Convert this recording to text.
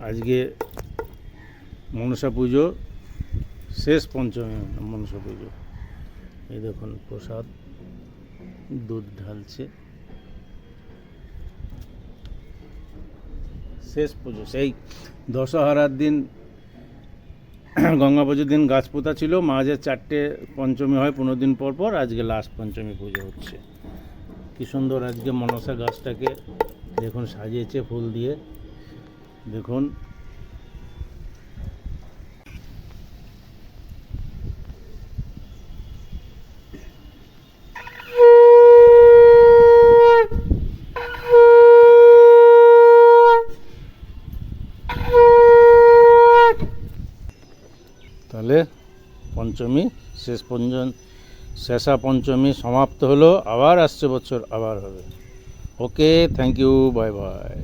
আজকে মনসা পুজো শেষ পঞ্চমী মনসা পুজো। এই দেখুন প্রসাদ, দুধ ঢালছে। শেষ পুজো, সেই দশহরার দিন গঙ্গা পুজোর দিন গাছ পোতা ছিল, মাঝে 4টে পঞ্চমী হয় 15 দিন পর পর। আজকে লাস্ট পঞ্চমী পুজো হচ্ছে। কি সুন্দর আজকে মনসা গাছটাকে দেখুন সাজিয়েছে ফুল দিয়ে। দেখুন তাহলে পঞ্চমী শেষা পঞ্চমী সমাপ্ত হলো। আবার আসছে বছর আবার হবে। ওকে, থ্যাংক ইউ, বাই বাই।